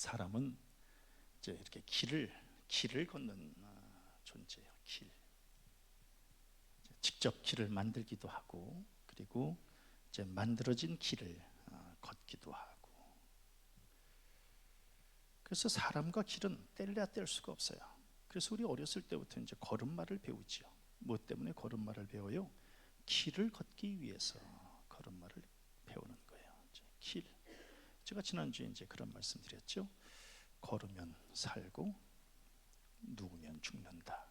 사람은 이제 이렇게 길을 걷는 존재예요. 직접 길을 만들기도 하고, 그리고 이제 만들어진 길을 걷기도 하고. 그래서 사람과 길은 뗄래야 뗄 수가 없어요. 그래서 우리 어렸을 때부터 이제 걸음마를 배우지요. 무엇 때문에 걸음마를 배워요? 길을 걷기 위해서 걸음마를 배우는 거예요. 이제 길. 제가 지난주에 이제 그런 말씀드렸죠. 걸으면 살고 누우면 죽는다.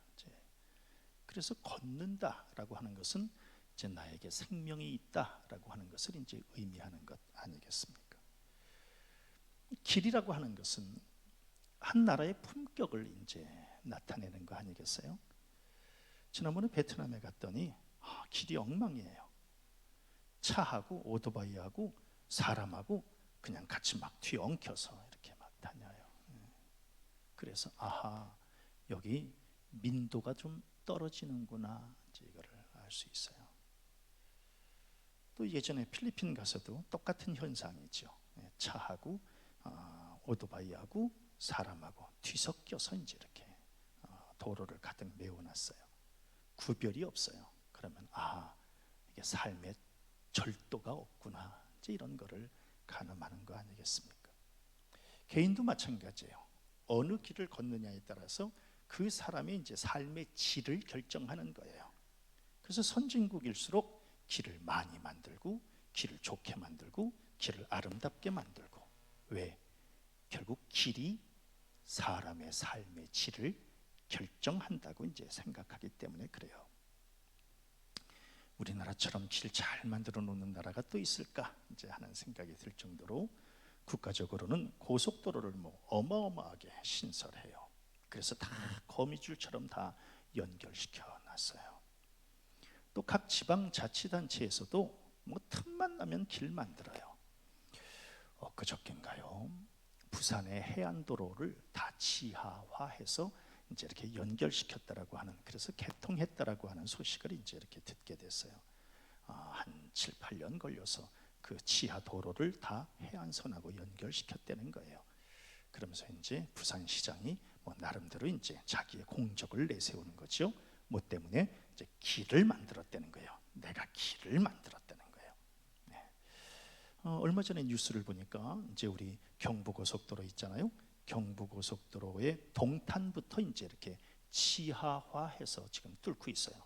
그래서 걷는다라고 하는 것은 이제 나에게 생명이 있다라고 하는 것을 이제 의미하는 것 아니겠습니까? 길이라고 하는 것은 한 나라의 품격을 이제 나타내는 거 아니겠어요? 지난번에 베트남에 갔더니 길이 엉망이에요. 차하고 오토바이하고 사람하고 그냥 같이 막 뒤엉켜서 이렇게 막 다녀요. 그래서 여기 민도가 좀 떨어지는구나, 이제 이거를 알 수 있어요. 또 예전에 필리핀 가서도 똑같은 현상이죠. 차하고 오토바이하고 사람하고 뒤섞여서 이제 이렇게 도로를 가득 메워놨어요. 구별이 없어요. 그러면 이게 삶의 절도가 없구나, 이제 이런 거를 가늠하는 거 아니겠습니까? 개인도 마찬가지예요. 어느 길을 걷느냐에 따라서 그 사람의 이제 삶의 질을 결정하는 거예요. 그래서 선진국일수록 길을 많이 만들고, 길을 좋게 만들고, 길을 아름답게 만들고. 왜? 결국 길이 사람의 삶의 질을 결정한다고 이제 생각하기 때문에 그래요. 우리나라처럼 길 잘 만들어 놓는 나라가 또 있을까 이제 하는 생각이 들 정도로 국가적으로는 고속도로를 어마어마하게 신설해요. 그래서 다 거미줄처럼 다 연결시켜 놨어요. 또 각 지방자치단체에서도 틈만 나면 길 만들어요. 그저께인가요? 부산의 해안도로를 다 지하화해서 이제 이렇게 연결시켰다라고 하는, 그래서 개통했다라고 하는 소식을 이제 이렇게 듣게 됐어요. 한 7, 8년 걸려서 그 지하 도로를 다 해안선하고 연결시켰다는 거예요. 그러면서 이제 부산시장이 나름대로 이제 자기의 공적을 내세우는 거죠. 뭐 때문에? 이제 길을 만들었다는 거예요. 내가 길을 만들었다는 거예요. 얼마 전에 뉴스를 보니까 이제 우리 경부고속도로 있잖아요. 경부고속도로의 동탄부터 이제 이렇게 지하화해서 지금 뚫고 있어요.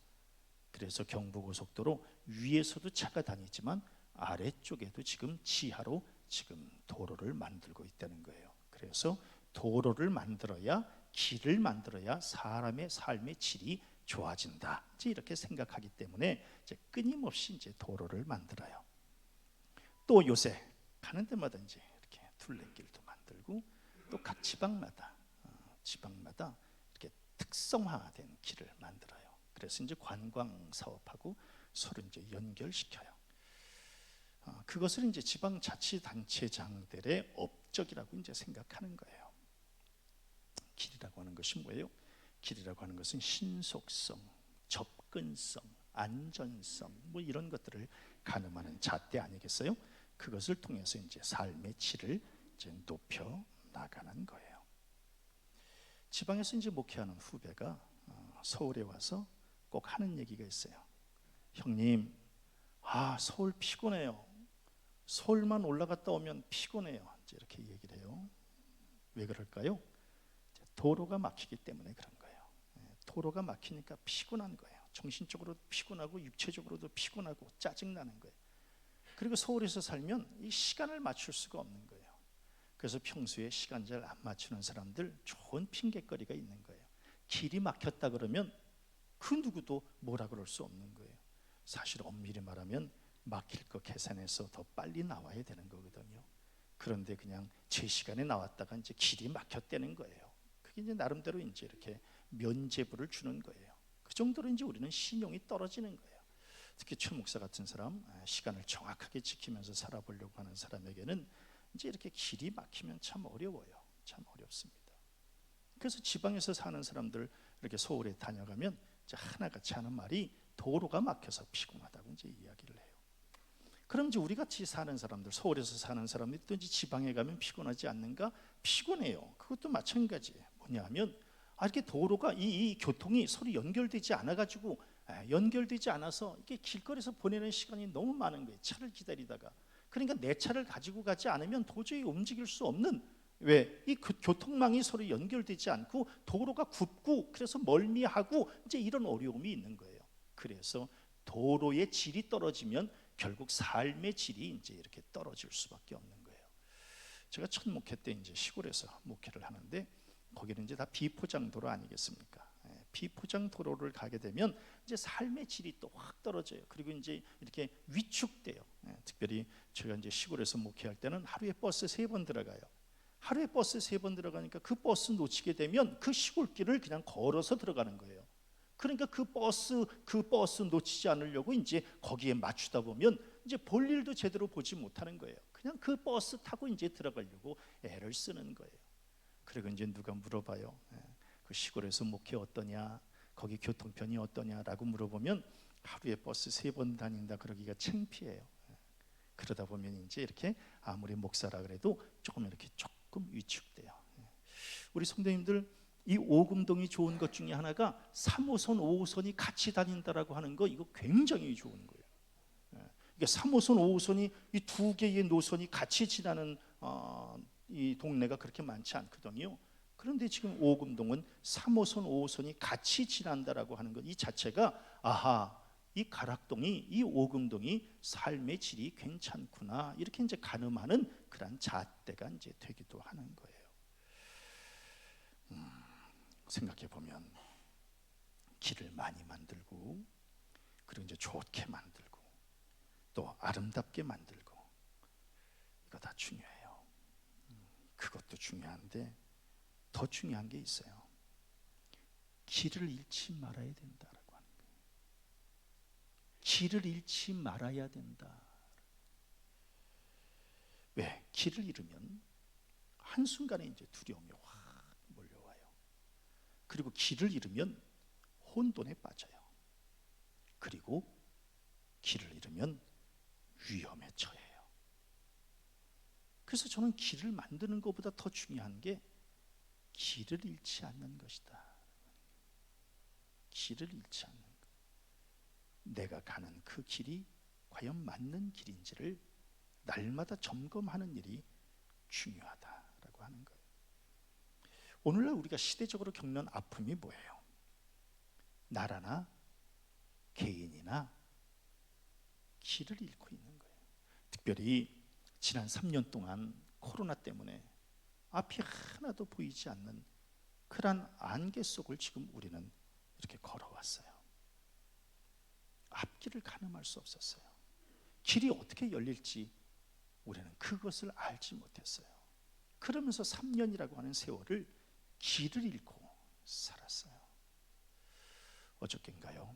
그래서 경부고속도로 위에서도 차가 다니지만 아래쪽에도 지금 지하로 지금 도로를 만들고 있다는 거예요. 그래서 도로를 만들어야, 길을 만들어야 사람의 삶의 질이 좋아진다, 이제 이렇게 생각하기 때문에 이제 끊임없이 이제 도로를 만들어요. 또 요새 가는 데마다 이제 이렇게 둘레길도 만들고, 또 각 지방마다 이렇게 특성화된 길을 만들어요. 그래서 이제 관광 사업하고 서로 이제 연결시켜요. 그것을 이제 지방자치단체장들의 업적이라고 이제 생각하는 거예요. 길이라고 하는 것이 뭐예요? 길이라고 하는 것은 신속성, 접근성, 안전성, 이런 것들을 가늠하는 잣대 아니겠어요? 그것을 통해서 이제 삶의 질을 이제 높여 나가는 거예요. 지방에서 이제 목회하는 후배가 서울에 와서 꼭 하는 얘기가 있어요. 형님, 서울 피곤해요. 서울만 올라갔다 오면 피곤해요. 이제 이렇게 얘기를 해요. 왜 그럴까요? 도로가 막히기 때문에 그런 거예요. 도로가 막히니까 피곤한 거예요. 정신적으로도 피곤하고 육체적으로도 피곤하고 짜증나는 거예요. 그리고 서울에서 살면 이 시간을 맞출 수가 없는 거예요. 그래서 평소에 시간 잘 안 맞추는 사람들 좋은 핑계거리가 있는 거예요. 길이 막혔다 그러면 그 누구도 뭐라 그럴 수 없는 거예요. 사실 엄밀히 말하면 막힐 거 계산해서 더 빨리 나와야 되는 거거든요. 그런데 그냥 제 시간에 나왔다가 이제 길이 막혔다는 거예요. 그게 이제 나름대로 이제 이렇게 면죄부를 주는 거예요. 그 정도로 이제 우리는 신용이 떨어지는 거예요. 특히 최 목사 같은 사람, 시간을 정확하게 지키면서 살아보려고 하는 사람에게는 이제 이렇게 길이 막히면 참 어려워요. 참 어렵습니다. 그래서 지방에서 사는 사람들 이렇게 서울에 다녀가면 이제 하나같이 하는 말이 도로가 막혀서 피곤하다고 이제 이야기를 해요. 그럼 이제 우리 같이 사는 사람들, 서울에서 사는 사람들이 또 이제 지방에 가면 피곤하지 않는가? 피곤해요. 그것도 마찬가지예요. 뭐냐면 이렇게 도로가 이 교통이 서로 연결되지 않아가지고 연결되지 않아서 이렇게 길거리에서 보내는 시간이 너무 많은 거예요. 차를 기다리다가. 그러니까 내 차를 가지고 가지 않으면 도저히 움직일 수 없는, 왜? 이 교통망이 서로 연결되지 않고 도로가 굽고 그래서 멀미하고 이제 이런 어려움이 있는 거예요. 그래서 도로의 질이 떨어지면 결국 삶의 질이 이제 이렇게 떨어질 수밖에 없는 거예요. 제가 첫 목회 때 이제 시골에서 목회를 하는데 거기는 이제 다 비포장 도로 아니겠습니까? 비포장 도로를 가게 되면 이제 삶의 질이 또 확 떨어져요. 그리고 이제 이렇게 위축돼요. 특별히 제가 이제 시골에서 목회할 때는 하루에 버스 3번 들어가요. 하루에 버스 3번 들어가니까 그 버스 놓치게 되면 그 시골길을 그냥 걸어서 들어가는 거예요. 그러니까 그 버스 놓치지 않으려고 이제 거기에 맞추다 보면 이제 볼 일도 제대로 보지 못하는 거예요. 그냥 그 버스 타고 이제 들어가려고 애를 쓰는 거예요. 그리고 이제 누가 물어봐요. 그 시골에서 목회 어떠냐, 거기 교통편이 어떠냐라고 물어보면 하루에 버스 3번 다닌다 그러기가 창피해요. 그러다 보면 이제 이렇게 아무리 목사라 그래도 조금 위축돼요. 우리 성도님들, 이 오금동이 좋은 것 중에 하나가 3호선, 5호선이 같이 다닌다라고 하는 거, 이거 굉장히 좋은 거예요. 그러니까 3호선, 5호선이 이 두 개의 노선이 같이 지나는 이 동네가 그렇게 많지 않거든요. 그런데 지금 오금동은 3호선, 5호선이 같이 지난다라고 하는 것, 이 자체가 이 가락동이, 이 오금동이 삶의 질이 괜찮구나, 이렇게 이제 가늠하는 그런 잣대가 이제 되기도 하는 거예요. 생각해 보면 길을 많이 만들고, 그리고 이제 좋게 만들고, 또 아름답게 만들고, 이거 다 중요해요. 그것도 중요한데 더 중요한 게 있어요. 길을 잃지 말아야 된다라고 하는 거예요. 길을 잃지 말아야 된다. 왜? 길을 잃으면 한순간에 이제 두려움이 확 몰려와요. 그리고 길을 잃으면 혼돈에 빠져요. 그리고 길을 잃으면 위험에 처해요. 그래서 저는 길을 만드는 것보다 더 중요한 게 길을 잃지 않는 것이다. 길을 잃지 않는 것. 내가 가는 그 길이 과연 맞는 길인지를 날마다 점검하는 일이 중요하다라고 하는 거예요. 오늘날 우리가 시대적으로 겪는 아픔이 뭐예요? 나라나 개인이나 길을 잃고 있는 거예요. 특별히 지난 3년 동안 코로나 때문에 앞이 하나도 보이지 않는 그런 안개 속을 지금 우리는 이렇게 걸어왔어요. 앞길을 가늠할 수 없었어요. 길이 어떻게 열릴지 우리는 그것을 알지 못했어요. 그러면서 3년이라고 하는 세월을 길을 잃고 살았어요. 어저께인가요?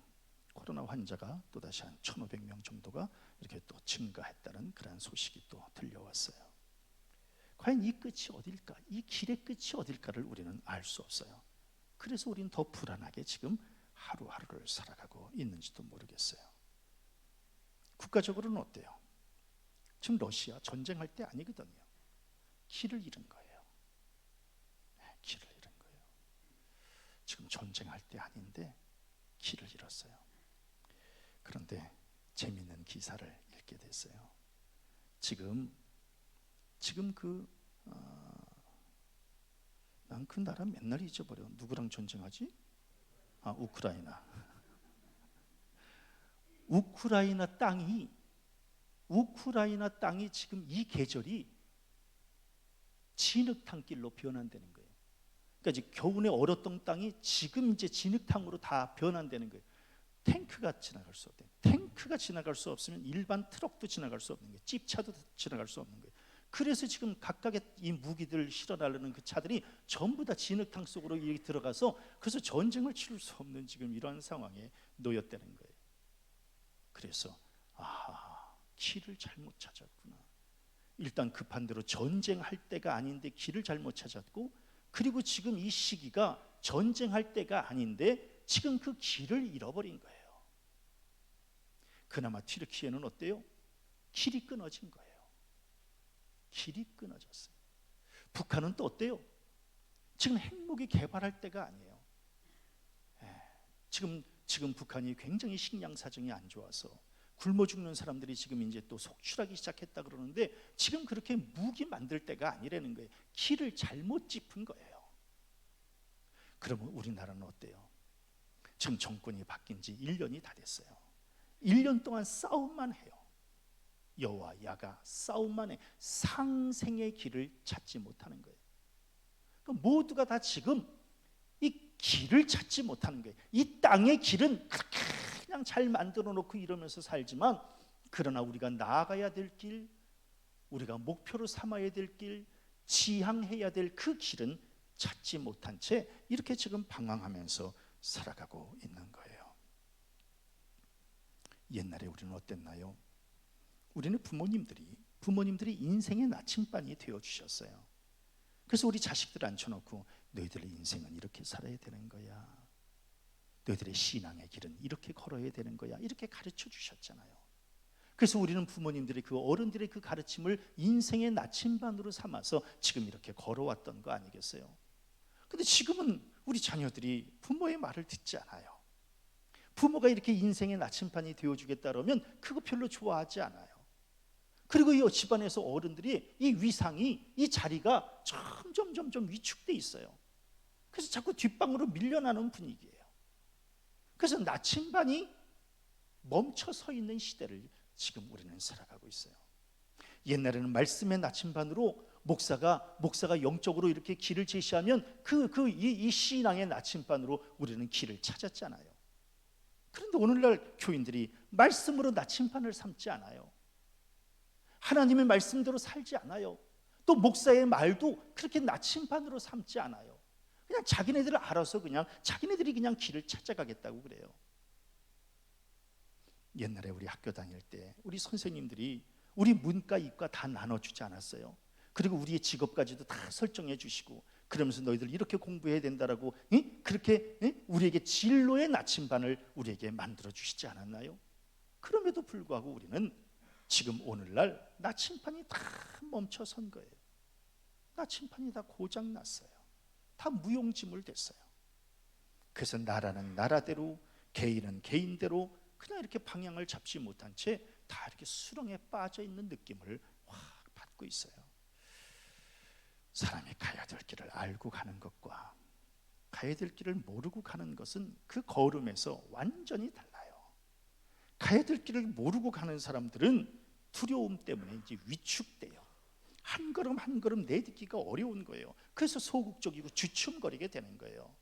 코로나 환자가 또다시 한 1,500명 정도가 이렇게 또 증가했다는 그런 소식이 또 들려왔어요. 과연 이 끝이 어딜까? 이 길의 끝이 어딜까를 우리는 알 수 없어요. 그래서 우리는 더 불안하게 지금 하루하루를 살아가고 있는지도 모르겠어요. 국가적으로는 어때요? 지금 러시아 전쟁할 때 아니거든요. 길을 잃은 거예요. 길을 잃은 거예요. 지금 전쟁할 때 아닌데 길을 잃었어요. 그런데 재미있는 기사를 읽게 됐어요. 지금 난 그 나라 맨날 잊어버려. 누구랑 전쟁하지? 우크라이나. 우크라이나 땅이 지금 이 계절이 진흙탕길로 변한다는 거예요. 그러니까 이제 겨우내 얼었던 땅이 지금 이제 진흙탕으로 다 변한다는 거예요. 탱크가 지나갈 수 없대. 탱크가 지나갈 수 없으면 일반 트럭도 지나갈 수 없는 거예요. 찝차도 지나갈 수 없는 거예요. 그래서 지금 각각의 이 무기들 실어 나르는 그 차들이 전부 다 진흙탕 속으로 들어가서 그래서 전쟁을 치를 수 없는 지금 이러한 상황에 놓였다는 거예요. 그래서 길을 잘못 찾았구나. 일단 급한 대로 전쟁할 때가 아닌데 길을 잘못 찾았고, 그리고 지금 이 시기가 전쟁할 때가 아닌데 지금 그 길을 잃어버린 거예요. 그나마 튀르키예는 어때요? 길이 끊어진 거예요. 길이 끊어졌어요. 북한은 또 어때요? 지금 핵무기 개발할 때가 아니에요. 지금 북한이 굉장히 식량 사정이 안 좋아서 굶어 죽는 사람들이 지금 이제 또 속출하기 시작했다 그러는데, 지금 그렇게 무기 만들 때가 아니라는 거예요. 길을 잘못 짚은 거예요. 그러면 우리나라는 어때요? 지금 정권이 바뀐 지 1년이 다 됐어요. 1년 동안 싸움만 해요. 여와 야가 싸움만 해. 상생의 길을 찾지 못하는 거예요. 그러니까 모두가 다 지금 이 길을 찾지 못하는 거예요. 이 땅의 길은 그냥 잘 만들어 놓고 이러면서 살지만, 그러나 우리가 나아가야 될 길, 우리가 목표로 삼아야 될 길, 지향해야 될 그 길은 찾지 못한 채 이렇게 지금 방황하면서 살아가고 있는 거예요. 옛날에 우리는 어땠나요? 우리는 부모님들이 인생의 나침반이 되어주셨어요. 그래서 우리 자식들 앉혀놓고 너희들의 인생은 이렇게 살아야 되는 거야, 너희들의 신앙의 길은 이렇게 걸어야 되는 거야, 이렇게 가르쳐 주셨잖아요. 그래서 우리는 부모님들의 그 어른들의 그 가르침을 인생의 나침반으로 삼아서 지금 이렇게 걸어왔던 거 아니겠어요? 근데 지금은 우리 자녀들이 부모의 말을 듣지 않아요. 부모가 이렇게 인생의 나침반이 되어주겠다 그러면 그거 별로 좋아하지 않아요. 그리고 이 집안에서 어른들이 이 위상이, 이 자리가 점점 위축돼 있어요. 그래서 자꾸 뒷방으로 밀려나는 분위기예요. 그래서 나침반이 멈춰 서 있는 시대를 지금 우리는 살아가고 있어요. 옛날에는 말씀의 나침반으로 목사가 영적으로 이렇게 길을 제시하면 이 신앙의 나침반으로 우리는 길을 찾았잖아요. 그런데 오늘날 교인들이 말씀으로 나침반을 삼지 않아요. 하나님의 말씀대로 살지 않아요. 또 목사의 말도 그렇게 나침반으로 삼지 않아요. 그냥 자기네들 알아서 그냥 자기네들이 그냥 길을 찾아가겠다고 그래요. 옛날에 우리 학교 다닐 때 우리 선생님들이 우리 문과 이과 다 나눠주지 않았어요? 그리고 우리의 직업까지도 다 설정해 주시고, 그러면서 너희들 이렇게 공부해야 된다라고 그렇게 우리에게 진로의 나침반을 우리에게 만들어 주시지 않았나요? 그럼에도 불구하고 우리는 지금 오늘날 나침반이 다 멈춰선 거예요. 나침반이 다 고장났어요. 다 무용지물 됐어요. 그래서 나라는 나라대로, 개인은 개인대로 그냥 이렇게 방향을 잡지 못한 채 다 이렇게 수렁에 빠져 있는 느낌을 확 받고 있어요. 사람이 가야 될 길을 알고 가는 것과 가야 될 길을 모르고 가는 것은 그 걸음에서 완전히 달라요. 가야 될 길을 모르고 가는 사람들은 두려움 때문에 이제 위축돼요. 한 걸음 한 걸음 내딛기가 어려운 거예요. 그래서 소극적이고 주춤거리게 되는 거예요.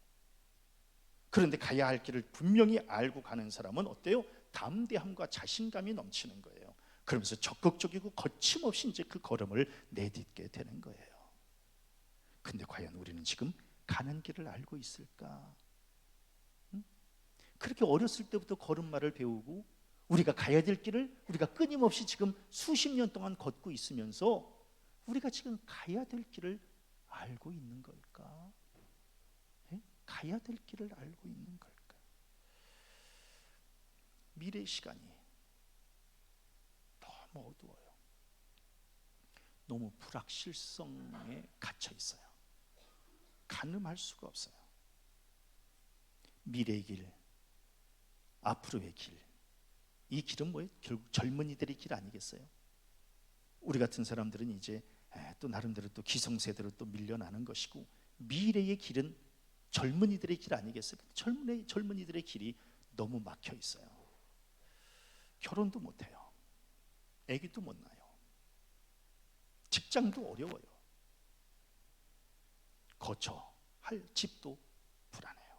그런데 가야 할 길을 분명히 알고 가는 사람은 어때요? 담대함과 자신감이 넘치는 거예요. 그러면서 적극적이고 거침없이 이제 그 걸음을 내딛게 되는 거예요. 근데 과연 우리는 지금 가는 길을 알고 있을까? 그렇게 어렸을 때부터 걸음마를 배우고 우리가 가야 될 길을 우리가 끊임없이 지금 수십 년 동안 걷고 있으면서 우리가 지금 가야 될 길을 알고 있는 걸까? 가야 될 길을 알고 있는 걸까? 미래 시간이 너무 어두워요. 너무 불확실성에 갇혀 있어요. 가늠할 수가 없어요. 미래의 길, 앞으로의 길, 이 길은 뭐예요? 결국 젊은이들의 길 아니겠어요? 우리 같은 사람들은 이제 또 나름대로 또 기성세대로 또 밀려나는 것이고, 미래의 길은 젊은이들의 길 아니겠어요? 젊은이들의 길이 너무 막혀 있어요. 결혼도 못해요. 아기도 못 낳아요. 직장도 어려워요. 거처할 집도 불안해요.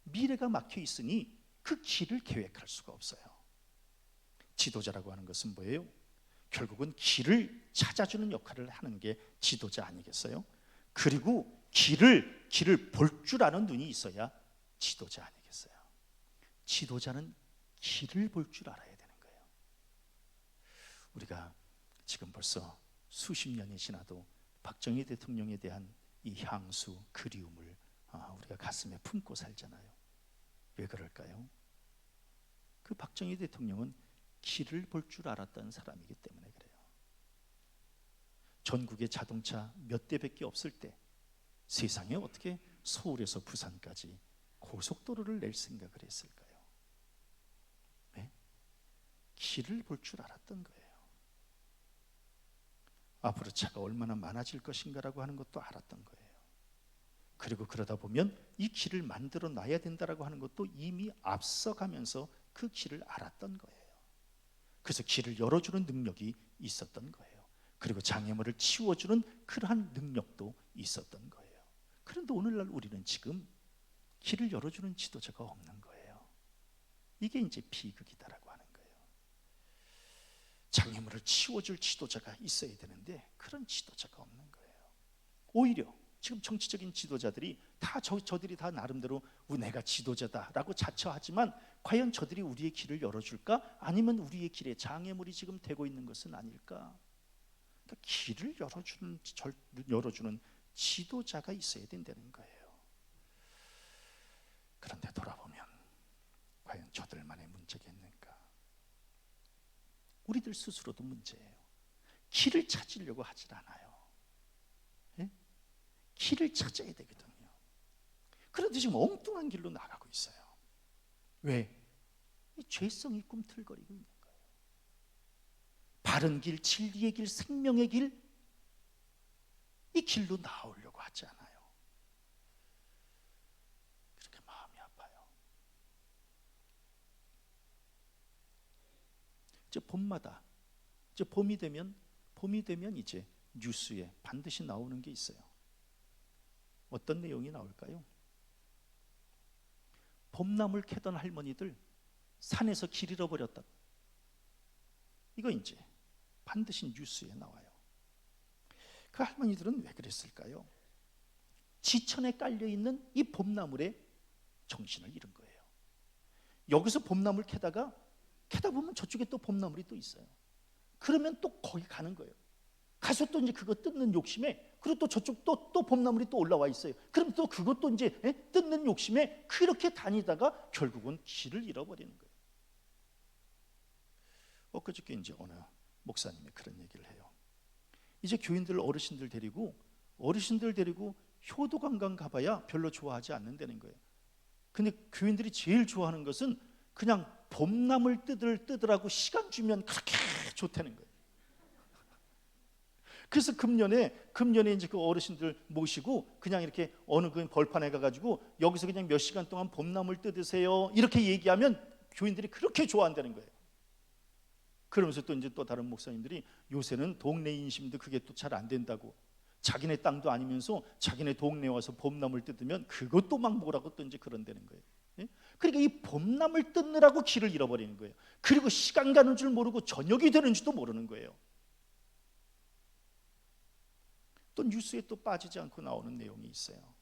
미래가 막혀 있으니 그 길을 계획할 수가 없어요. 지도자라고 하는 것은 뭐예요? 결국은 길을 찾아주는 역할을 하는 게 지도자 아니겠어요? 그리고 길을 볼 줄 아는 눈이 있어야 지도자 아니겠어요? 지도자는 길을 볼 줄 알아야 되는 거예요. 우리가 지금 벌써 수십 년이 지나도 박정희 대통령에 대한 이 향수, 그리움을 우리가 가슴에 품고 살잖아요. 왜 그럴까요? 그 박정희 대통령은 길을 볼 줄 알았던 사람이기 때문에 그래요. 전국에 자동차 몇 대밖에 없을 때 세상에 어떻게 서울에서 부산까지 고속도로를 낼 생각을 했을까요? 네? 길을 볼 줄 알았던 거예요. 앞으로 차가 얼마나 많아질 것인가라고 하는 것도 알았던 거예요. 그리고 그러다 보면 이 길을 만들어 놔야 된다라고 하는 것도 이미 앞서가면서 그 길을 알았던 거예요. 그래서 길을 열어주는 능력이 있었던 거예요. 그리고 장애물을 치워주는 그러한 능력도 있었던 거예요. 그런데 오늘날 우리는 지금 길을 열어주는 지도자가 없는 거예요. 이게 이제 비극이다라고 하는 거예요. 장애물을 치워줄 지도자가 있어야 되는데 그런 지도자가 없는 거예요. 오히려 지금 정치적인 지도자들이 다 저들이 다 나름대로 내가 지도자다라고 자처하지만 과연 저들이 우리의 길을 열어줄까? 아니면 우리의 길에 장애물이 지금 되고 있는 것은 아닐까? 그러니까 길을 열어주는 지도자가 있어야 된다는 거예요. 그런데 돌아보면 과연 저들만의 문제겠는가? 우리들 스스로도 문제예요. 길을 찾으려고 하질 않아요. 예? 길을 찾아야 되거든요. 그런데 지금 엉뚱한 길로 나가고 있어요. 왜? 이 죄성이 꿈틀거리고 있는 거예요. 바른 길, 진리의 길, 생명의 길, 이 길로 나오려고 하지 않아요. 그렇게 마음이 아파요. 이제 봄마다, 이제 봄이 되면 이제 뉴스에 반드시 나오는 게 있어요. 어떤 내용이 나올까요? 봄나물 캐던 할머니들 산에서 길 잃어버렸다. 이거 이제 반드시 뉴스에 나와요. 그 할머니들은 왜 그랬을까요? 지천에 깔려있는 이 봄나물에 정신을 잃은 거예요. 여기서 봄나물 캐다 보면 저쪽에 또 봄나물이 또 있어요. 그러면 또 거기 가는 거예요. 가서 또 이제 그거 뜯는 욕심에, 그리고 또 저쪽 또 봄나물이 또 올라와 있어요. 그럼 또 그것도 이제 뜯는 욕심에 그렇게 다니다가 결국은 길을 잃어버리는 거예요. 엊그저께 이제 어느 목사님이 그런 얘기를 해요. 이제 교인들 어르신들 데리고 효도관광 가봐야 별로 좋아하지 않는다는 거예요. 근데 교인들이 제일 좋아하는 것은 그냥 봄나물 뜯으라고 시간 주면 그렇게 좋다는 거예요. 그래서 금년에 이제 그 어르신들 모시고 그냥 이렇게 어느 그 벌판에 가가지고 여기서 그냥 몇 시간 동안 봄나물 뜯으세요 이렇게 얘기하면 교인들이 그렇게 좋아한다는 거예요. 그러면서 또 이제 또 다른 목사님들이 요새는 동네 인심도 그게 또 잘 안 된다고, 자기네 땅도 아니면서 자기네 동네 와서 봄나물 뜯으면 그것도 막 뭐라고 또 이제 그런다는 거예요. 예? 그러니까 이 봄나물 뜯느라고 길을 잃어버리는 거예요. 그리고 시간 가는 줄 모르고 저녁이 되는 줄도 모르는 거예요. 또 뉴스에 또 빠지지 않고 나오는 내용이 있어요.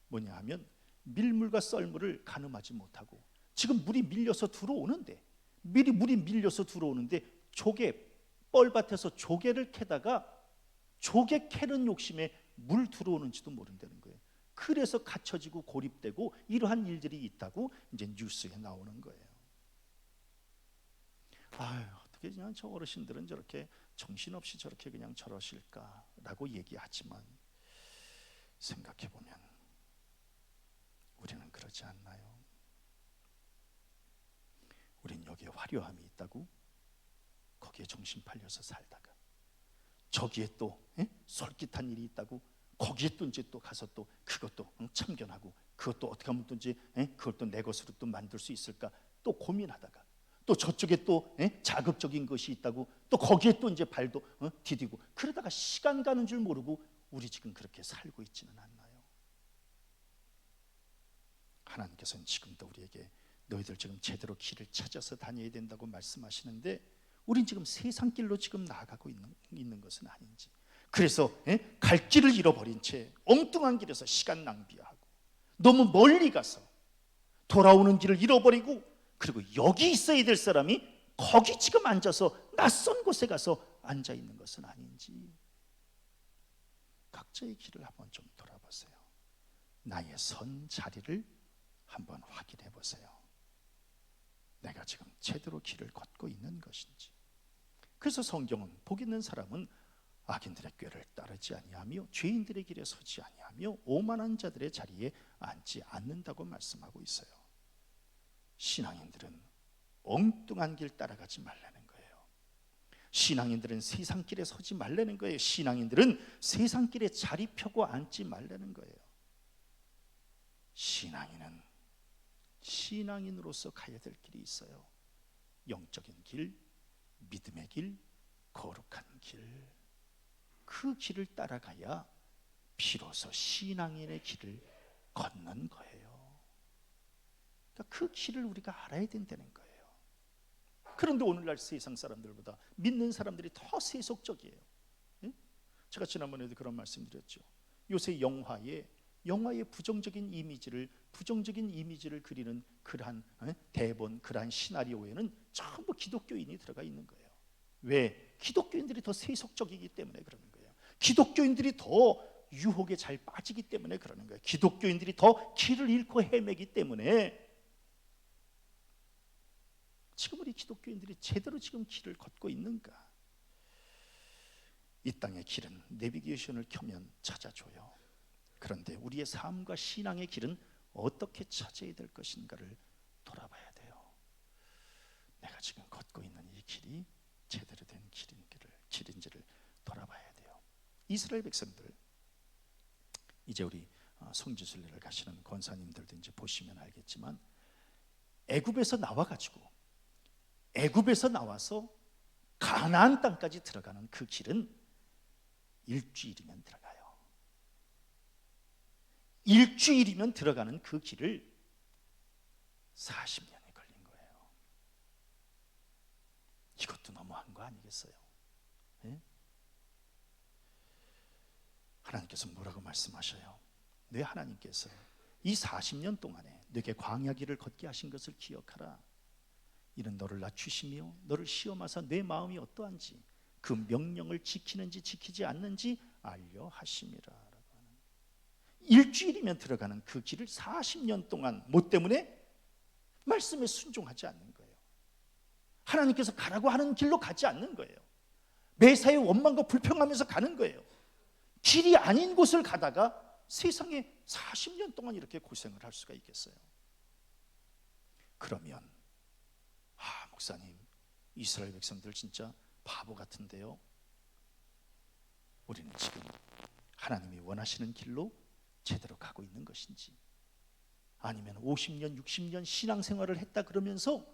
뭐냐 하면 밀물과 썰물을 가늠하지 못하고 지금 물이 밀려서 들어오는데 뻘밭에서 조개를 캐다가 조개 캐는 욕심에 물 들어오는지도 모른다는 거예요. 그래서 갇혀지고 고립되고 이러한 일들이 있다고 이제 뉴스에 나오는 거예요. 아유, 어떻게 그냥 저 어르신들은 저렇게 정신없이 저렇게 그냥 저러실까라고 얘기하지만 생각해보면 우리는 그러지 않나요? 우린 여기에 화려함이 있다고 거기에 정신 팔려서 살다가 저기에 또 솔깃한 일이 있다고 거기에 또 이제 또 가서 또 그것도 참견하고 그것도 어떻게 하면 또 이제 그걸 또 내 것으로 또 만들 수 있을까 또 고민하다가 또 저쪽에 또 자극적인 것이 있다고 또 거기에 또 이제 발도 디디고 그러다가 시간 가는 줄 모르고 우리 지금 그렇게 살고 있지는 않나요? 하나님께서는 지금도 우리에게 너희들 지금 제대로 길을 찾아서 다녀야 된다고 말씀하시는데 우린 지금 세상 길로 지금 나아가고 있는 것은 아닌지, 그래서 갈 길을 잃어버린 채 엉뚱한 길에서 시간 낭비하고 너무 멀리 가서 돌아오는 길을 잃어버리고 그리고 여기 있어야 될 사람이 거기 지금 앉아서 낯선 곳에 가서 앉아 있는 것은 아닌지 각자의 길을 한번 좀 돌아보세요. 나의 선 자리를 한번 확인해 보세요. 내가 지금 제대로 길을 걷고 있는 것인지. 그래서 성경은 복 있는 사람은 악인들의 꾀를 따르지 아니하며 죄인들의 길에 서지 아니하며 오만한 자들의 자리에 앉지 않는다고 말씀하고 있어요. 신앙인들은 엉뚱한 길 따라가지 말라는 거예요. 신앙인들은 세상 길에 서지 말라는 거예요. 신앙인들은 세상 길에 자리 펴고 앉지 말라는 거예요. 신앙인은 신앙인으로서 가야 될 길이 있어요. 영적인 길, 믿음의 길, 거룩한 길. 그 길을 따라가야 비로소 신앙인의 길을 걷는 거예요. 그러니까 그 길을 우리가 알아야 된다는 거예요. 그런데 오늘날 세상 사람들보다 믿는 사람들이 더 세속적이에요. 제가 지난번에도 그런 말씀드렸죠. 요새 영화에 부정적인 이미지를 그리는 그러한 대본, 그러한 시나리오에는 전부 기독교인이 들어가 있는 거예요. 왜? 기독교인들이 더 세속적이기 때문에 그러는 거예요. 기독교인들이 더 유혹에 잘 빠지기 때문에 그러는 거예요. 기독교인들이 더 길을 잃고 헤매기 때문에. 지금 우리 기독교인들이 제대로 지금 길을 걷고 있는가? 이 땅의 길은 내비게이션을 켜면 찾아줘요. 그런데 우리의 삶과 신앙의 길은 어떻게 찾아야 될 것인가를 돌아봐야 돼요. 내가 지금 걷고 있는 이 길이 제대로 된 길인지를 돌아봐야 돼요. 이스라엘 백성들, 이제 우리 성지순례를 가시는 권사님들도 이제 보시면 알겠지만, 애굽에서 나와서 가나안 땅까지 들어가는 그 길은 일주일이면 들어가요. 일주일이면 들어가는 그 길을 40년이 걸린 거예요. 이것도 너무한 거 아니겠어요? 네? 하나님께서 뭐라고 말씀하셔요? 내 하나님께서 이 40년 동안에 내게 광야 길을 걷게 하신 것을 기억하라. 이는 너를 낮추시며 너를 시험하사 내 마음이 어떠한지 그 명령을 지키는지 지키지 않는지 알려 하심이라. 일주일이면 들어가는 그 길을 40년 동안 뭐 때문에? 말씀에 순종하지 않는 거예요. 하나님께서 가라고 하는 길로 가지 않는 거예요. 매사에 원망과 불평하면서 가는 거예요. 길이 아닌 곳을 가다가 세상에 40년 동안 이렇게 고생을 할 수가 있겠어요? 그러면 목사님, 이스라엘 백성들 진짜 바보 같은데요. 우리는 지금 하나님이 원하시는 길로 제대로 가고 있는 것인지, 아니면 50년, 60년 신앙생활을 했다 그러면서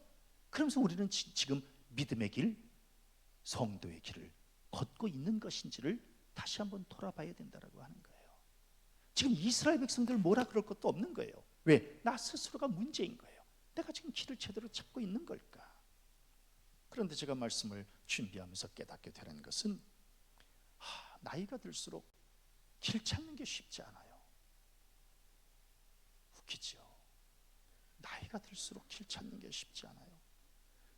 우리는 지금 믿음의 길, 성도의 길을 걷고 있는 것인지를 다시 한번 돌아봐야 된다고 하는 거예요. 지금 이스라엘 백성들 뭐라 그럴 것도 없는 거예요. 왜? 나 스스로가 문제인 거예요. 내가 지금 길을 제대로 찾고 있는 걸까? 그런데 제가 말씀을 준비하면서 깨닫게 되는 것은, 나이가 들수록 길 찾는 게 쉽지 않아요. 웃기죠? 나이가 들수록 길 찾는 게 쉽지 않아요.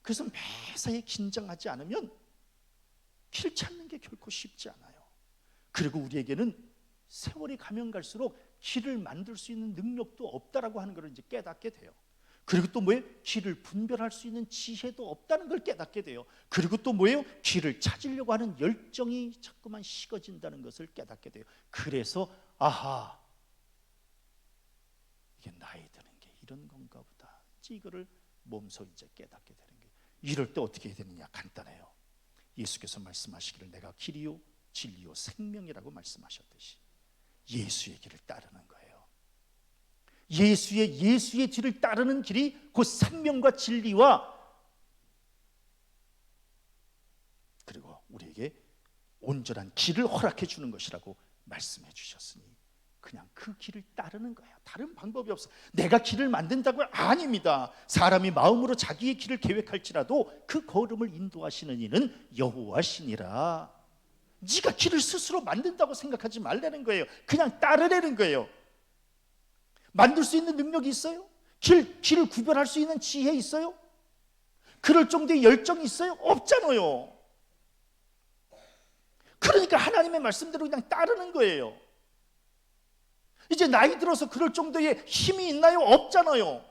그래서 매사에 긴장하지 않으면 길 찾는 게 결코 쉽지 않아요. 그리고 우리에게는 세월이 가면 갈수록 길을 만들 수 있는 능력도 없다라고 하는 걸 이제 깨닫게 돼요. 그리고 또 뭐예요? 길을 분별할 수 있는 지혜도 없다는 걸 깨닫게 돼요. 그리고 또 뭐예요? 길을 찾으려고 하는 열정이 자꾸만 식어진다는 것을 깨닫게 돼요. 그래서 이게 나이 드는 게 이런 건가 보다. 이거를 몸소 이제 깨닫게 되는 거예요. 이럴 때 어떻게 해야 되느냐? 간단해요. 예수께서 말씀하시기를 내가 길이요 진리요 생명이라고 말씀하셨듯이 예수의 길을 따르는 거예요. 예수의 뒤를 따르는 길이 곧 생명과 진리와, 그리고 우리에게 온전한 길을 허락해 주는 것이라고 말씀해 주셨으니 그냥 그 길을 따르는 거예요. 다른 방법이 없어. 내가 길을 만든다고요? 아닙니다. 사람이 마음으로 자기의 길을 계획할지라도 그 걸음을 인도하시는 이는 여호와시니라. 네가 길을 스스로 만든다고 생각하지 말라는 거예요. 그냥 따르라는 거예요. 만들 수 있는 능력이 있어요? 길을 구별할 수 있는 지혜 있어요? 그럴 정도의 열정이 있어요? 없잖아요. 그러니까 하나님의 말씀대로 그냥 따르는 거예요. 이제 나이 들어서 그럴 정도의 힘이 있나요? 없잖아요.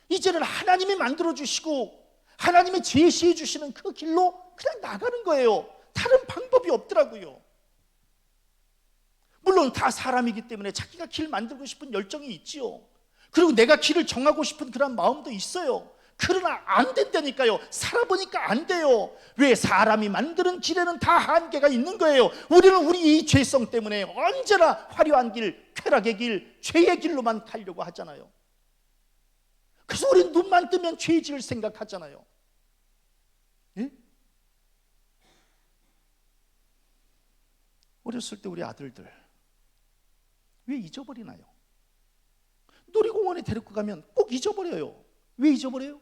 이제는 하나님이 만들어 주시고 하나님이 제시해 주시는 그 길로 그냥 나가는 거예요. 다른 방법이 없더라고요. 물론 다 사람이기 때문에 자기가 길 만들고 싶은 열정이 있지요. 그리고 내가 길을 정하고 싶은 그런 마음도 있어요. 그러나 안 된다니까요. 살아보니까 안 돼요. 왜? 사람이 만드는 길에는 다 한계가 있는 거예요. 우리는 우리 이 죄성 때문에 언제나 화려한 길, 쾌락의 길, 죄의 길로만 가려고 하잖아요. 그래서 우리는 눈만 뜨면 죄질을 생각하잖아요. 예? 어렸을 때 우리 아들들 왜 잊어버리나요? 놀이공원에 데리고 가면 꼭 잊어버려요. 왜 잊어버려요?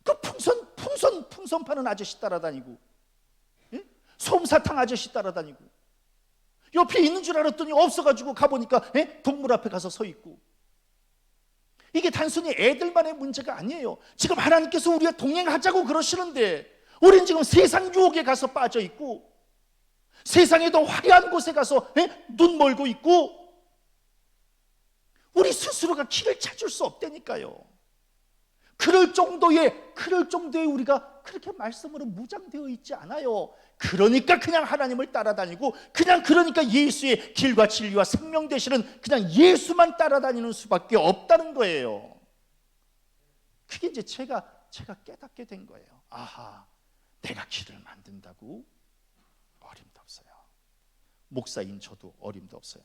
그 풍선 파는 아저씨 따라다니고, 예? 솜사탕 아저씨 따라다니고, 옆에 있는 줄 알았더니 없어가지고 가보니까, 예? 동물 앞에 가서 서 있고. 이게 단순히 애들만의 문제가 아니에요. 지금 하나님께서 우리가 동행하자고 그러시는데 우리는 지금 세상 유혹에 가서 빠져 있고, 세상에 더 화려한 곳에 가서, 예? 눈 멀고 있고, 우리 스스로가 길을 찾을 수 없다니까요. 그럴 정도의 우리가 그렇게 말씀으로 무장되어 있지 않아요. 그러니까 그냥 하나님을 따라다니고, 그러니까 예수의 길과 진리와 생명 되시는 그냥 예수만 따라다니는 수밖에 없다는 거예요. 그게 이제 제가 깨닫게 된 거예요. 아하, 내가 길을 만든다고? 어림도 없어요. 목사인 저도 어림도 없어요.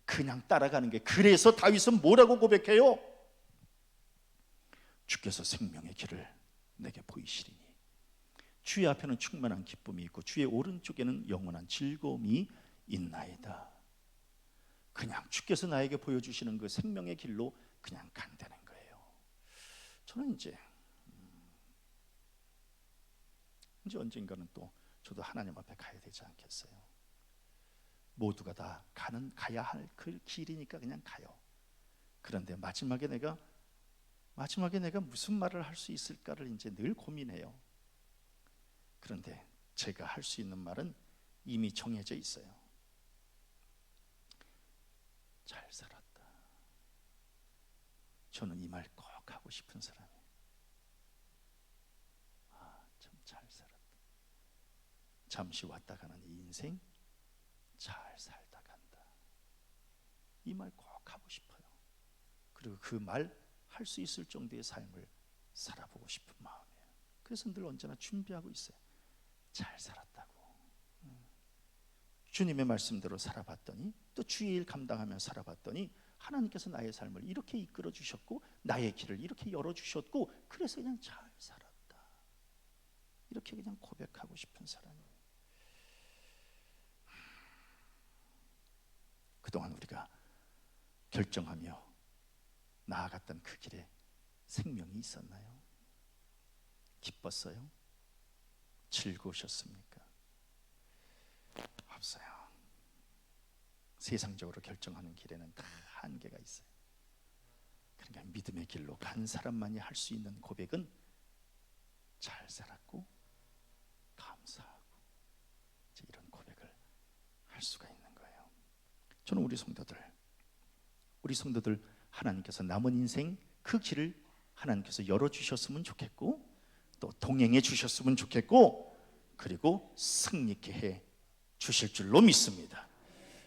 그냥 따라가는 게. 그래서 다윗은 뭐라고 고백해요? 주께서 생명의 길을 내게 보이시리니 주의 앞에는 충만한 기쁨이 있고 주의 오른쪽에는 영원한 즐거움이 있나이다. 그냥 주께서 나에게 보여주시는 그 생명의 길로 그냥 간다는 거예요. 저는 이제 언젠가는 또 저도 하나님 앞에 가야 되지 않겠어요? 모두가 다 가야 할 그 길이니까 그냥 가요. 그런데 마지막에 내가 무슨 말을 할 수 있을까를 이제 늘 고민해요. 그런데 제가 할 수 있는 말은 이미 정해져 있어요. 잘 살았다. 저는 이 말 꼭 하고 싶은 사람이에요. 참 잘 살았다. 잠시 왔다 가는 이 인생 잘 살다 간다. 이 말 꼭 하고 싶어요. 그리고 그 말 할 수 있을 정도의 삶을 살아보고 싶은 마음이에요. 그래서 늘 언제나 준비하고 있어요. 잘 살았다고. 주님의 말씀대로 살아봤더니, 또 주의 일 감당하며 살아봤더니 하나님께서 나의 삶을 이렇게 이끌어 주셨고 나의 길을 이렇게 열어주셨고, 그래서 그냥 잘 살았다. 이렇게 그냥 고백하고 싶은 사람이에요. 그동안 우리가 결정하며 나아갔던 그 길에 생명이 있었나요? 기뻤어요? 즐거우셨습니까? 없어요. 세상적으로 결정하는 길에는 다 한계가 있어요. 그러니까 믿음의 길로 간 사람만이 할 수 있는 고백은 잘 살았고 감사하고, 이런 고백을 할 수가 있는 거예요. 저는 우리 성도들 하나님께서 남은 인생 그 길을 하나님께서 열어주셨으면 좋겠고, 또 동행해 주셨으면 좋겠고, 그리고 승리케 해 주실 줄로 믿습니다.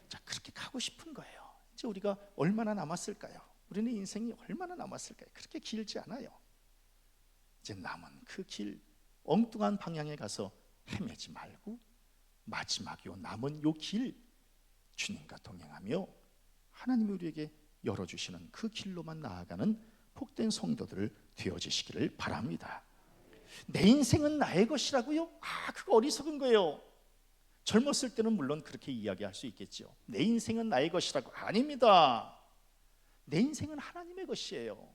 자, 그렇게 가고 싶은 거예요. 이제 우리가 얼마나 남았을까요? 우리는 인생이 얼마나 남았을까요? 그렇게 길지 않아요. 이제 남은 그 길, 엉뚱한 방향에 가서 헤매지 말고 마지막 요 남은 요 길 주님과 동행하며 하나님이 우리에게 열어주시는 그 길로만 나아가는 복된 성도들 되어지시기를 바랍니다. 내 인생은 나의 것이라고요? 그거 어리석은 거예요. 젊었을 때는 물론 그렇게 이야기할 수 있겠죠. 내 인생은 나의 것이라고. 아닙니다. 내 인생은 하나님의 것이에요.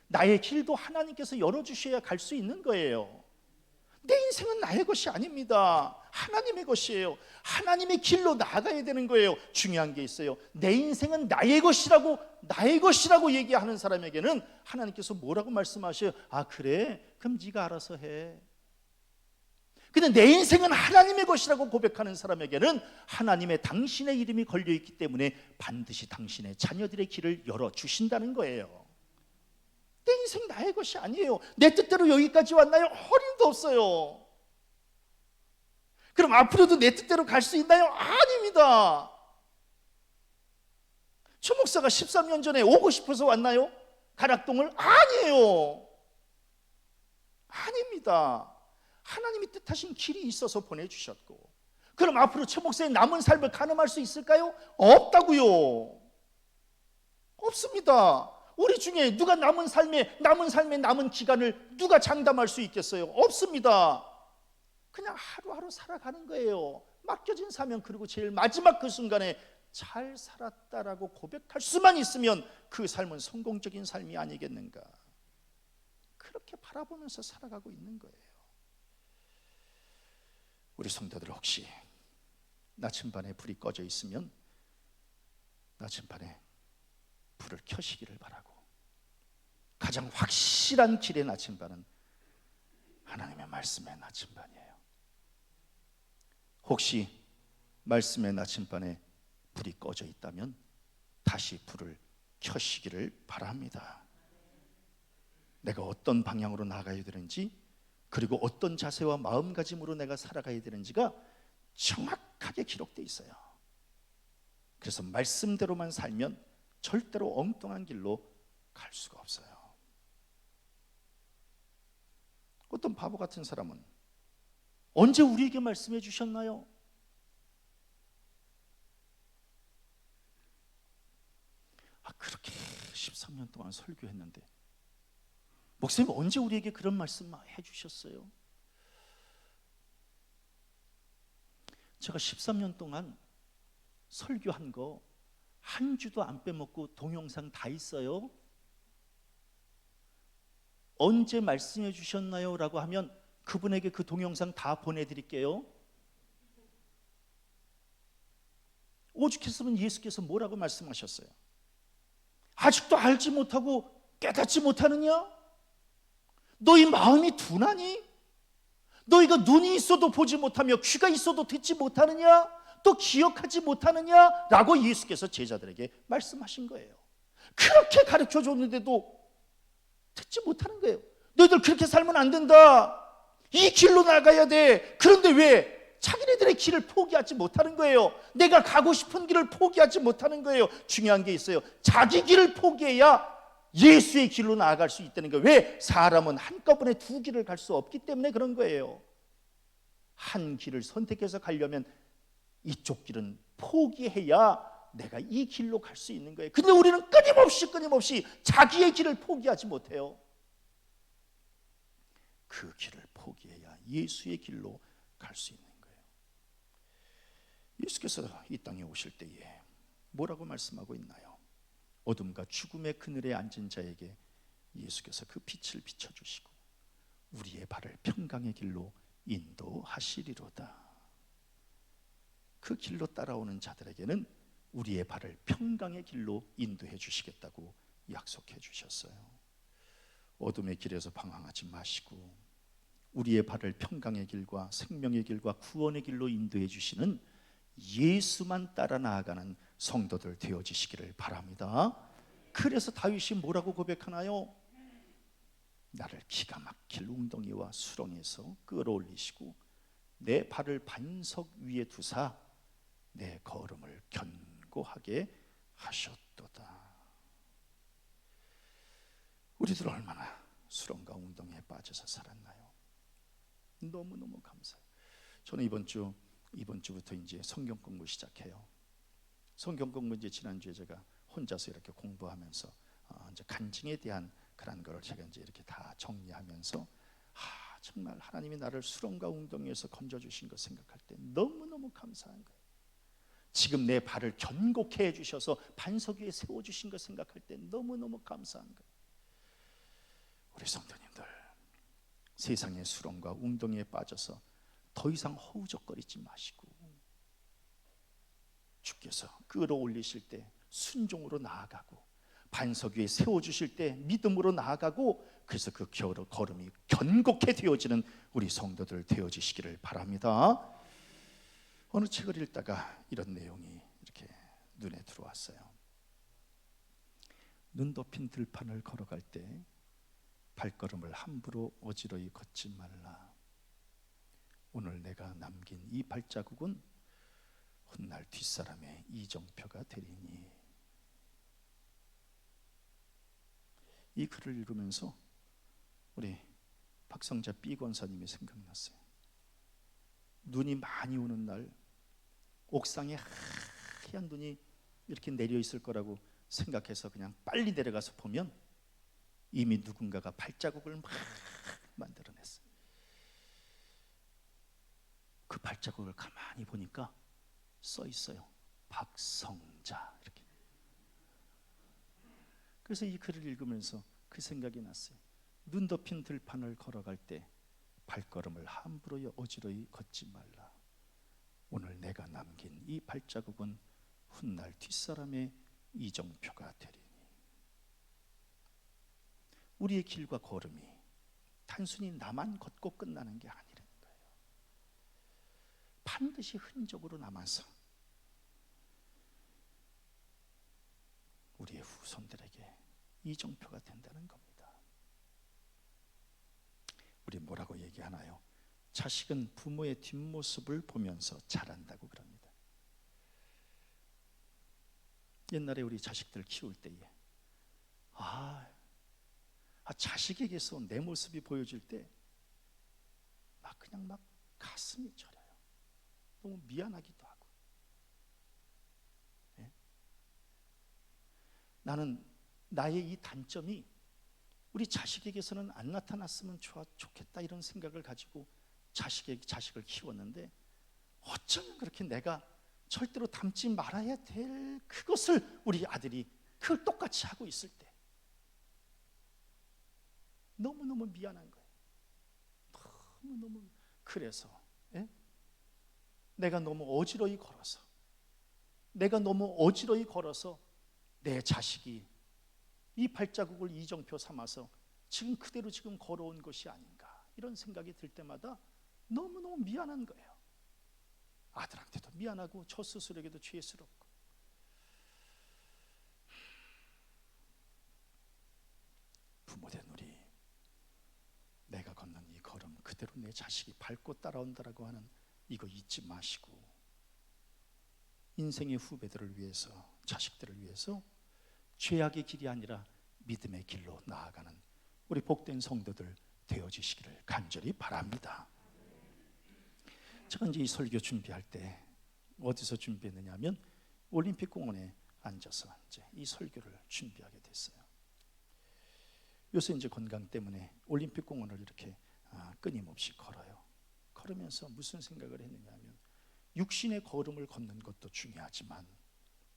나의 길도 하나님께서 열어주셔야 갈 수 있는 거예요. 내 인생은 나의 것이 아닙니다. 하나님의 것이에요. 하나님의 길로 나아가야 되는 거예요. 중요한 게 있어요. 내 인생은 나의 것이라고 얘기하는 사람에게는 하나님께서 뭐라고 말씀하셔요? 그래? 그럼 네가 알아서 해. 근데 내 인생은 하나님의 것이라고 고백하는 사람에게는 하나님의 당신의 이름이 걸려있기 때문에 반드시 당신의 자녀들의 길을 열어주신다는 거예요. 내 인생 나의 것이 아니에요. 내 뜻대로 여기까지 왔나요? 어림도 없어요. 그럼 앞으로도 내 뜻대로 갈 수 있나요? 아닙니다. 최 목사가 13년 전에 오고 싶어서 왔나요? 가락동을? 아니에요. 아닙니다. 하나님이 뜻하신 길이 있어서 보내주셨고, 그럼 앞으로 최 목사의 남은 삶을 가늠할 수 있을까요? 없다고요. 없습니다. 우리 중에 누가 남은 기간을 누가 장담할 수 있겠어요? 없습니다. 그냥 하루하루 살아가는 거예요. 맡겨진 사명, 그리고 제일 마지막 그 순간에 잘 살았다라고 고백할 수만 있으면 그 삶은 성공적인 삶이 아니겠는가. 그렇게 바라보면서 살아가고 있는 거예요. 우리 성도들 혹시 나침반에 불이 꺼져 있으면 나침반에 불을 켜시기를 바라고, 가장 확실한 길의 나침반은 하나님의 말씀의 나침반이에요. 혹시 말씀의 나침반에 불이 꺼져 있다면 다시 불을 켜시기를 바랍니다. 내가 어떤 방향으로 나가야 되는지, 그리고 어떤 자세와 마음가짐으로 내가 살아가야 되는지가 정확하게 기록되어 있어요. 그래서 말씀대로만 살면 절대로 엉뚱한 길로 갈 수가 없어요. 어떤 바보 같은 사람은 언제 우리에게 말씀해 주셨나요? 그렇게 13년 동안 설교했는데 목사님 언제 우리에게 그런 말씀 해주셨어요? 제가 13년 동안 설교한 거 한 주도 안 빼먹고 동영상 다 있어요. 언제 말씀해 주셨나요? 라고 하면 그분에게 그 동영상 다 보내드릴게요. 오죽했으면 예수께서 뭐라고 말씀하셨어요? 아직도 알지 못하고 깨닫지 못하느냐? 너희 마음이 둔하니? 너희가 눈이 있어도 보지 못하며 귀가 있어도 듣지 못하느냐? 또 기억하지 못하느냐? 라고 예수께서 제자들에게 말씀하신 거예요. 그렇게 가르쳐 줬는데도 듣지 못하는 거예요. 너희들 그렇게 살면 안 된다. 이 길로 나가야 돼. 그런데 왜 자기네들의 길을 포기하지 못하는 거예요? 내가 가고 싶은 길을 포기하지 못하는 거예요. 중요한 게 있어요. 자기 길을 포기해야 예수의 길로 나아갈 수 있다는 거예요. 왜? 사람은 한꺼번에 두 길을 갈 수 없기 때문에 그런 거예요. 한 길을 선택해서 가려면 이쪽 길은 포기해야 내가 이 길로 갈 수 있는 거예요. 근데 우리는 끊임없이 자기의 길을 포기하지 못해요. 그 길을 포기해야 예수의 길로 갈 수 있는 거예요. 예수께서 이 땅에 오실 때에 뭐라고 말씀하고 있나요? 어둠과 죽음의 그늘에 앉은 자에게 예수께서 그 빛을 비춰주시고 우리의 발을 평강의 길로 인도하시리로다. 그 길로 따라오는 자들에게는 우리의 발을 평강의 길로 인도해 주시겠다고 약속해 주셨어요. 어둠의 길에서 방황하지 마시고 우리의 발을 평강의 길과 생명의 길과 구원의 길로 인도해 주시는 예수만 따라 나아가는 성도들 되어지시기를 바랍니다. 그래서 다윗이 뭐라고 고백하나요? 나를 기가 막힐 웅덩이와 수렁에서 끌어올리시고 내 발을 반석 위에 두사 내 걸음을 견고하게 하셨도다. 우리들 얼마나 수렁과 웅덩이에 빠져서 살았나요? 너무너무 감사해요. 저는 이번 주부터 이제 성경 공부 시작해요. 성경 공부 이제 지난주에 제가 혼자서 이렇게 공부하면서 이제 간증에 대한 그런 걸 제가 이제 이렇게 다 정리하면서 정말 하나님이 나를 수렁과 웅덩이에서 건져주신 것 생각할 때 너무너무 감사한 거예요. 지금 내 발을 견고케 해주셔서 반석 위에 세워주신 것 생각할 때 너무너무 감사한 거예요. 우리 성도님들, 세상의 수렁과 웅덩이에 빠져서 더 이상 허우적거리지 마시고 주께서 끌어올리실 때 순종으로 나아가고 반석 위에 세워주실 때 믿음으로 나아가고 그래서 그 걸음이 견고케 되어지는 우리 성도들 되어지시기를 바랍니다. 어느 책을 읽다가 이런 내용이 이렇게 눈에 들어왔어요. 눈 덮인 들판을 걸어갈 때 발걸음을 함부로 어지러이 걷지 말라. 오늘 내가 남긴 이 발자국은 훗날 뒷사람의 이정표가 되리니. 이 글을 읽으면서 우리 박성자 B 권사님이 생각났어요. 눈이 많이 오는 날 옥상에 하얀 눈이 이렇게 내려 있을 거라고 생각해서 그냥 빨리 내려가서 보면 이미 누군가가 발자국을 막 만들어냈어요. 그 발자국을 가만히 보니까 써 있어요. 박성자 이렇게. 그래서 이 글을 읽으면서 그 생각이 났어요. 눈 덮인 들판을 걸어갈 때 발걸음을 함부로 어지러이 걷지 말라. 오늘 내가 남긴 이 발자국은 훗날 뒷사람의 이정표가 되리니. 우리의 길과 걸음이 단순히 나만 걷고 끝나는 게 아니라는 거예요. 반드시 흔적으로 남아서 우리의 후손들에게 이정표가 된다는 겁니다. 우리 뭐라고 얘기하나요? 자식은 부모의 뒷모습을 보면서 자란다고 그럽니다. 옛날에 우리 자식들 키울 때에 자식에게서 내 모습이 보여질 때 그냥 가슴이 저려요. 너무 미안하기도 하고. 네? 나는 나의 이 단점이 우리 자식에게서는 안 나타났으면 좋겠다 이런 생각을 가지고 자식을 키웠는데, 어쩌면 그렇게 내가 절대로 닮지 말아야 될 그것을 우리 아들이 그걸 똑같이 하고 있을 때 너무너무 미안한 거예요. 너무너무. 그래서 내가 너무 어지러이 걸어서 내 자식이 이 발자국을 이정표 삼아서 지금 그대로 지금 걸어온 것이 아닌가 이런 생각이 들 때마다 너무너무 미안한 거예요. 아들한테도 미안하고 저 스스로에게도 죄스럽고. 부모된 우리, 내가 걷는 이 걸음 그대로 내 자식이 밟고 따라온다라고 하는 이거 잊지 마시고, 인생의 후배들을 위해서, 자식들을 위해서 죄악의 길이 아니라 믿음의 길로 나아가는 우리 복된 성도들 되어지시기를 간절히 바랍니다. 제가 이제 이 설교 준비할 때 어디서 준비했느냐 하면 올림픽 공원에 앉아서 이제 이 설교를 준비하게 됐어요. 요새 이제 건강 때문에 올림픽 공원을 이렇게 끊임없이 걸어요. 걸으면서 무슨 생각을 했느냐 하면, 육신의 걸음을 걷는 것도 중요하지만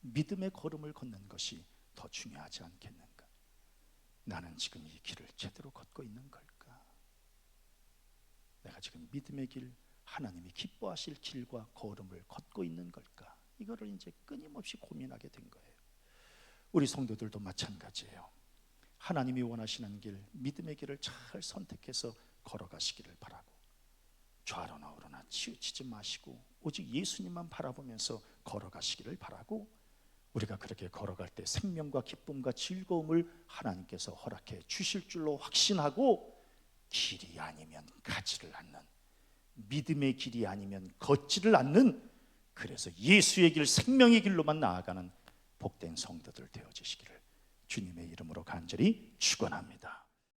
믿음의 걸음을 걷는 것이 더 중요하지 않겠는가? 나는 지금 이 길을 제대로 걷고 있는 걸까? 내가 지금 믿음의 길, 하나님이 기뻐하실 길과 걸음을 걷고 있는 걸까? 이거를 이제 끊임없이 고민하게 된 거예요. 우리 성도들도 마찬가지예요. 하나님이 원하시는 길, 믿음의 길을 잘 선택해서 걸어가시기를 바라고, 좌로나 우로나 치우치지 마시고 오직 예수님만 바라보면서 걸어가시기를 바라고, 우리가 그렇게 걸어갈 때 생명과 기쁨과 즐거움을 하나님께서 허락해 주실 줄로 확신하고, 길이 아니면 가지를 않는, 믿음의 길이 아니면 걷지를 않는, 그래서 예수의 길, 생명의 길로만 나아가는 복된 성도들 되어지시기를 주님의 이름으로 간절히 축원합니다.